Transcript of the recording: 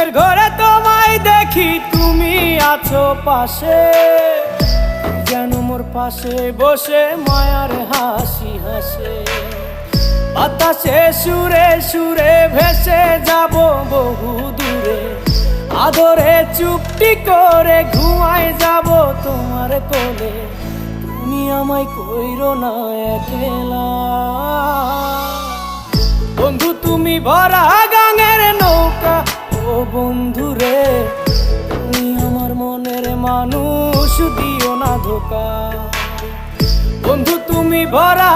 স্বপ্নের ঘরে তোমায় দেখি তুমি আছো পাশে, যেন মোর পাশে বসে মায়ার হাসি হাসে। বাতাসে সুরে সুরে ভেসে যাব বহু দূরে, আদরে চুপটি করে ঘুমায় যাব তোমার কোলে। তুমি আমায় কইরো না একলা বন্ধু, তুমি ভরা গাঙের নৌকা। ও বন্ধু রে, তুমি আমার মনের মানুষ, দিও না ধোকা। বন্ধু তুমি ভরা